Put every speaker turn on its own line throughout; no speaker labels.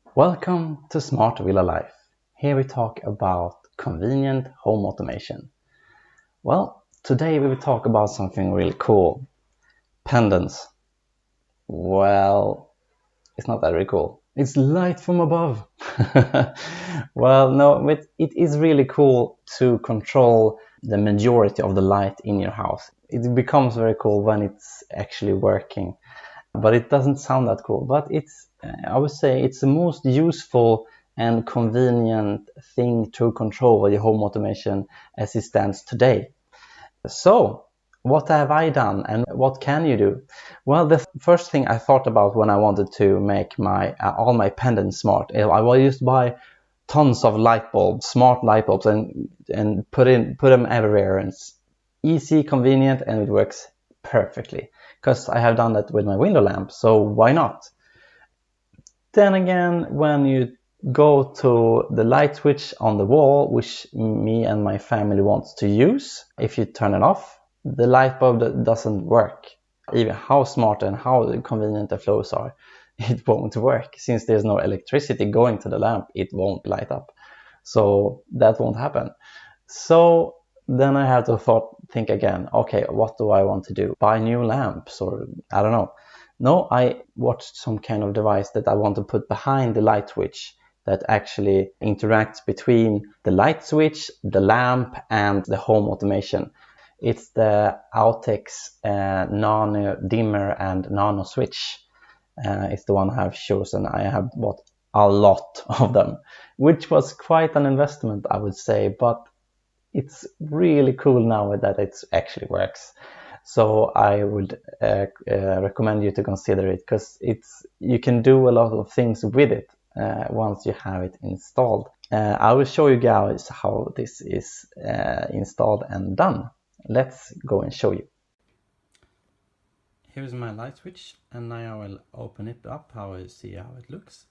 Welcome to Smart Villa Life. Here we talk about convenient home automation. Well, today we will talk about something really cool. Pendants. Well, it's not that really cool. It's light from above. Well, no, but it is really cool to control the majority of the light in your house. It becomes very cool when it's actually working. But it doesn't sound that cool. But I would say it's the most useful and convenient thing to control your home automation as it stands today. So, what have I done and what can you do? Well, the first thing I thought about when I wanted to make my all my pendants smart, I used to buy tons of light bulbs, smart light bulbs, and put them everywhere. And it's easy, convenient, and it works perfectly. Because I have done that with my window lamp, so why not? Then again, when you go to the light switch on the wall, which me and my family wants to use, if you turn it off, the light bulb doesn't work. Even how smart and how convenient the flows are, it won't work. Since there's no electricity going to the lamp, it won't light up. So that won't happen. So then I had to think again, okay, what do I want to do? Buy new lamps or I don't know. No, I watched some kind of device that I want to put behind the light switch that actually interacts between the light switch, the lamp, and the home automation. It's the Autex Nano dimmer and nano switch. It's the one I have chosen. I have bought a lot of them, which was quite an investment, I would say, but it's really cool now that it actually works. So I would recommend you to consider it because you can do a lot of things with it once you have it installed. I will show you guys how this is installed and done. Let's go and show you. Here's my light switch, and now I will open it up how I see how it looks.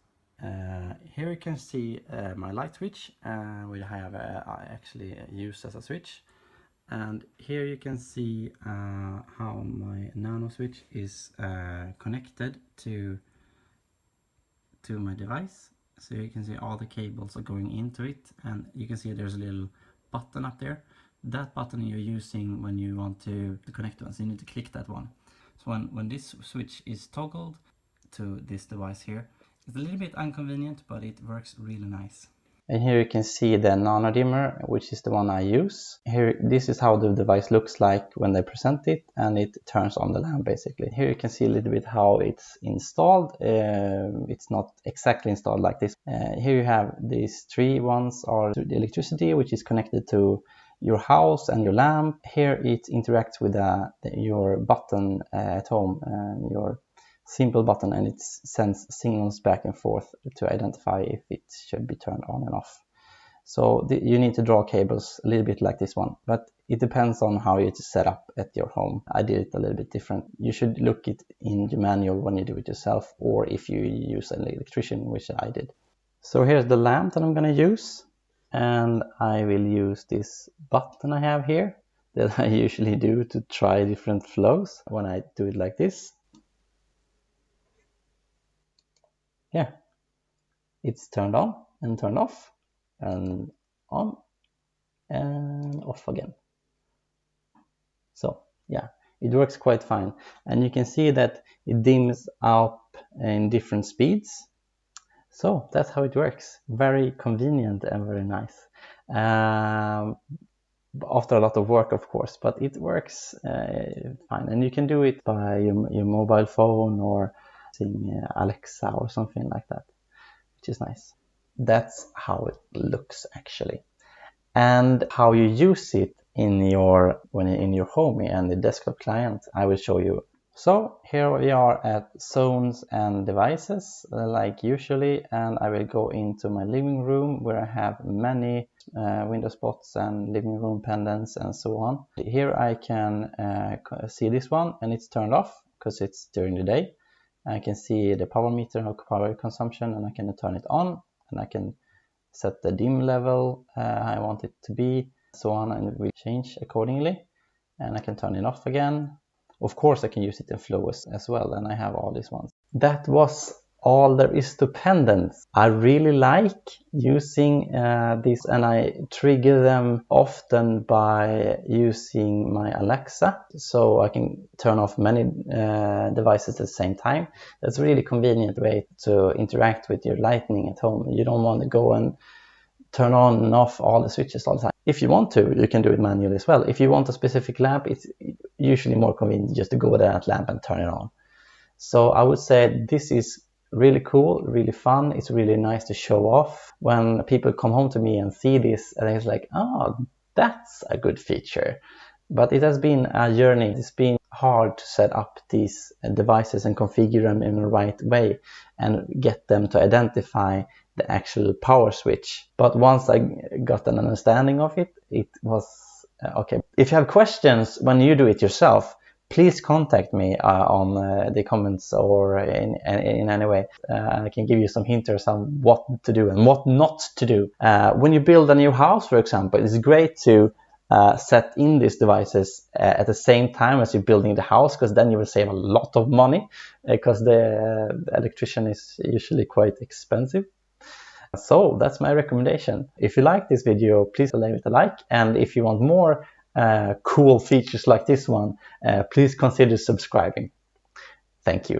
Here you can see my light switch, which I have actually used as a switch. And here you can see how my nano switch is connected to my device. So you can see all the cables are going into it, and you can see there's a little button up there. That button you're using when you want to connect to one, so you need to click that one. So when this switch is toggled to this device here, it's a little bit inconvenient, but it works really nice. And here you can see the nano dimmer, which is the one I use. Here, this is how the device looks like when they present it, and it turns on the lamp basically. Here you can see a little bit how it's installed. It's not exactly installed like this. Here you have these three ones are the electricity, which is connected to your house and your lamp. Here it interacts with your button at home, your simple button, and it sends signals back and forth to identify if it should be turned on and off. So you need to draw cables a little bit like this one, but it depends on how it's set up at your home. I did it a little bit different. You should look it in the manual when you do it yourself, or if you use an electrician, which I did. So here's the lamp that I'm going to use, and I will use this button I have here that I usually do to try different flows when I do it like this. Yeah, it's turned on and turned off and on and off again. So yeah, it works quite fine, and you can see that it dims up in different speeds. So that's how it works. Very convenient and very nice. After a lot of work, of course, but it works fine, and you can do it by your mobile phone or using Alexa or something like that, which is nice. That's how it looks actually, and how you use it in your Homey and the desktop client I will show you. So here we are at zones and devices like usually, and I will go into my living room where I have many window spots and living room pendants and so on. Here I can see this one, and it's turned off because it's during the day. I can see the power meter, power consumption, and I can turn it on, and I can set the dim level I want it to be, so on, and we change accordingly. And I can turn it off again. Of course, I can use it in flow as well, and I have all these ones. That was all there is to pendants. I really like using these, and I trigger them often by using my Alexa, so I can turn off many devices at the same time. That's a really convenient way to interact with your lighting at home. You don't want to go and turn on and off all the switches all the time. If you want to, you can do it manually as well. If you want a specific lamp, it's usually more convenient just to go to that lamp and turn it on. So I would say this is really cool, really fun. It's really nice to show off. When people come home to me and see this, and it's like, oh, that's a good feature. But it has been a journey. It's been hard to set up these devices and configure them in the right way and get them to identify the actual power switch. But once I got an understanding of it, it was okay. If you have questions when you do it yourself, please contact me on the comments or in any way. I can give you some hints on what to do and what not to do. When you build a new house, for example, it's great to set in these devices at the same time as you're building the house, because then you will save a lot of money, because the electrician is usually quite expensive. So that's my recommendation. If you like this video, please leave it a like, and if you want more cool features like this one, please consider subscribing. Thank you.